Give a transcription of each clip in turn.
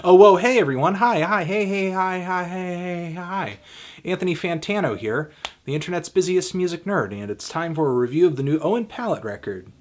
Oh, whoa, hey everyone. Hi, hey, hi. Anthony Fantano here, the internet's busiest music nerd, and it's time for a review of the new Owen Pallett record,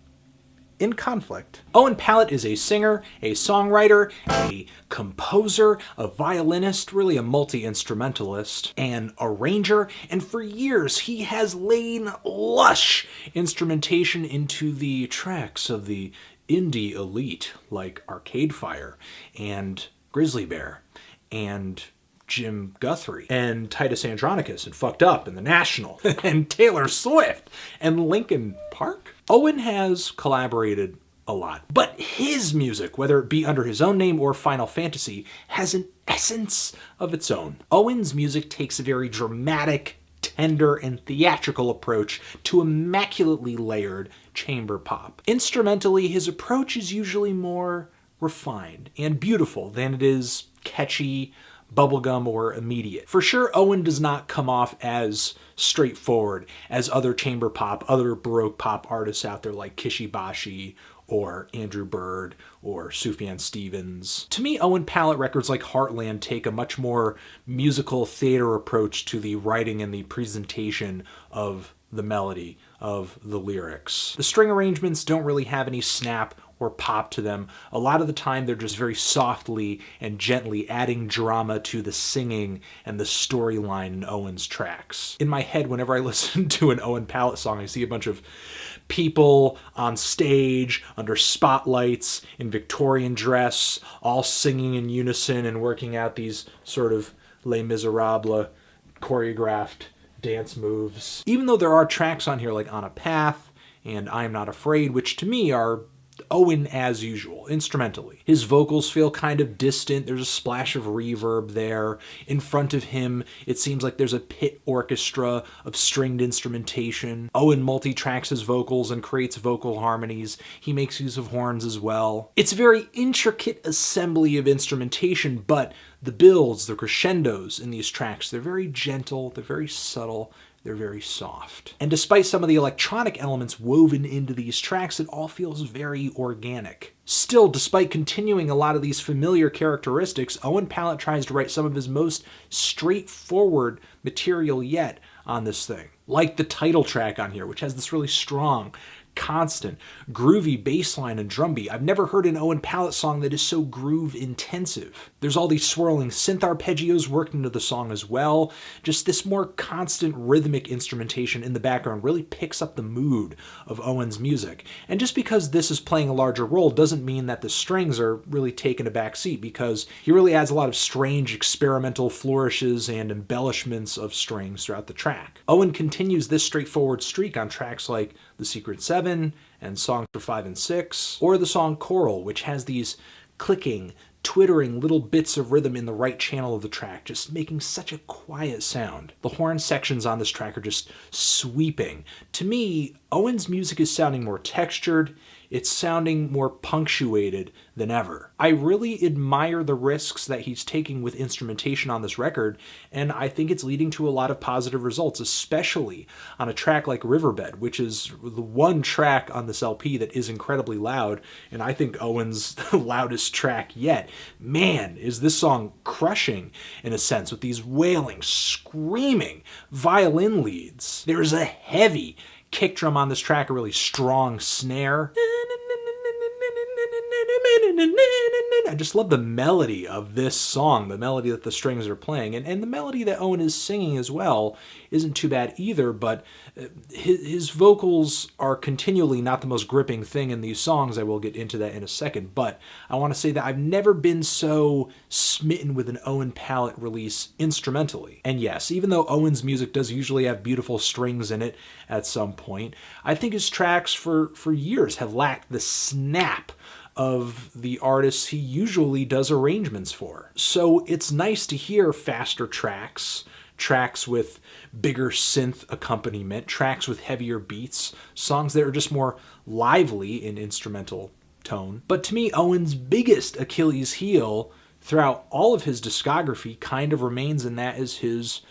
In Conflict. Owen Pallett is a singer, a songwriter, a composer, a violinist, really a multi-instrumentalist, an arranger, and for years he has laid lush instrumentation into the tracks of the indie elite like Arcade Fire and Grizzly Bear and Jim Guthrie and Titus Andronicus and Fucked Up and The National and Taylor Swift and Linkin Park. Owen has collaborated a lot, but his music, whether it be under his own name or Final Fantasy, has an essence of its own. Owen's music takes a very dramatic, tender, and theatrical approach to immaculately layered chamber pop. Instrumentally, his approach is usually more refined and beautiful than it is catchy, bubblegum, or immediate. For sure, Owen does not come off as straightforward as other chamber pop, other Baroque pop artists out there like Kishibashi or Andrew Bird or Sufjan Stevens. To me, Owen Pallett records like Heartland take a much more musical theater approach to the writing and the presentation of the melody, of the lyrics. The string arrangements don't really have any snap or pop to them. A lot of the time they're just very softly and gently adding drama to the singing and the storyline in Owen's tracks. In my head, whenever I listen to an Owen Pallett song, I see a bunch of people on stage under spotlights in Victorian dress, all singing in unison and working out these sort of Les Miserables choreographed dance moves. Even though there are tracks on here like On a Path and I'm Not Afraid, which to me are Owen as usual, instrumentally. His vocals feel kind of distant. There's a splash of reverb there. In front of him, it seems like there's a pit orchestra of stringed instrumentation. Owen multi-tracks his vocals and creates vocal harmonies. He makes use of horns as well. It's a very intricate assembly of instrumentation, but the builds, the crescendos in these tracks, they're very gentle, they're very subtle, they're very soft. And despite some of the electronic elements woven into these tracks, it all feels very organic. Still, despite continuing a lot of these familiar characteristics, Owen Pallett tries to write some of his most straightforward material yet on this thing. Like the title track on here, which has this really strong, constant, groovy bass line and drum beat. I've never heard an Owen Pallett song that is so groove intensive. There's all these swirling synth arpeggios worked into the song as well. Just this more constant rhythmic instrumentation in the background really picks up the mood of Owen's music. And just because this is playing a larger role doesn't mean that the strings are really taking a back seat, because he really adds a lot of strange experimental flourishes and embellishments of strings throughout the track. Owen continues this straightforward streak on tracks like The Secret Seven and Songs for 5 and 6, or the song Coral, which has these clicking, twittering little bits of rhythm in the right channel of the track, just making such a quiet sound. The horn sections on this track are just sweeping. To me, Owen's music is sounding more textured, it's sounding more punctuated than ever. I really admire the risks that he's taking with instrumentation on this record, and I think it's leading to a lot of positive results, especially on a track like Riverbed, which is the one track on this LP that is incredibly loud, and I think Owen's loudest track yet. Man, is this song crushing in a sense, with these wailing, screaming violin leads. There's a heavy kick drum on this track, a really strong snare. I just love the melody of this song, the melody that the strings are playing, and the melody that Owen is singing as well isn't too bad either, but his vocals are continually not the most gripping thing in these songs. I will get into that in a second, but I want to say that I've never been so smitten with an Owen Pallett release instrumentally. And yes, even though Owen's music does usually have beautiful strings in it at some point, I think his tracks for years have lacked the snap of the artists he usually does arrangements for. So it's nice to hear faster tracks, tracks with bigger synth accompaniment, tracks with heavier beats, songs that are just more lively in instrumental tone. But to me, Owen's biggest Achilles heel throughout all of his discography kind of remains, and that is his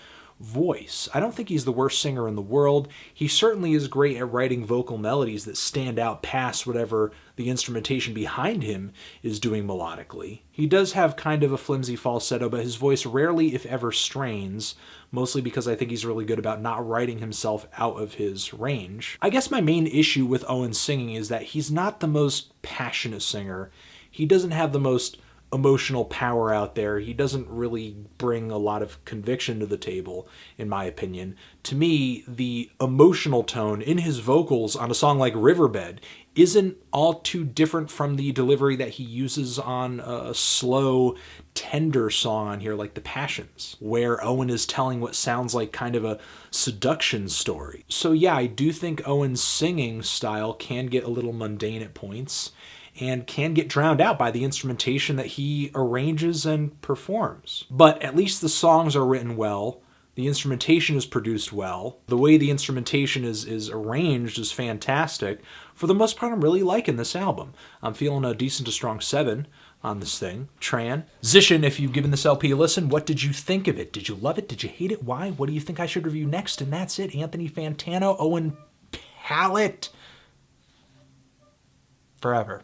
voice. I don't think he's the worst singer in the world. He certainly is great at writing vocal melodies that stand out past whatever the instrumentation behind him is doing melodically. He does have kind of a flimsy falsetto, but his voice rarely, if ever, strains, mostly because I think he's really good about not writing himself out of his range. I guess my main issue with Owen's singing is that he's not the most passionate singer. He doesn't have the most emotional power out there. He doesn't really bring a lot of conviction to the table, in my opinion. To me, the emotional tone in his vocals on a song like Riverbed isn't all too different from the delivery that he uses on a slow, tender song on here like The Passions, where Owen is telling what sounds like kind of a seduction story. So yeah, I do think Owen's singing style can get a little mundane at points, and can get drowned out by the instrumentation that he arranges and performs. But at least the songs are written well, the instrumentation is produced well, the way the instrumentation is arranged is fantastic. For the most part, I'm really liking this album. I'm feeling a decent to strong 7 on this thing. Transition, if you've given this LP a listen, what did you think of it? Did you love it? Did you hate it? Why? What do you think I should review next? And that's it. Anthony Fantano, Owen Pallett. Forever.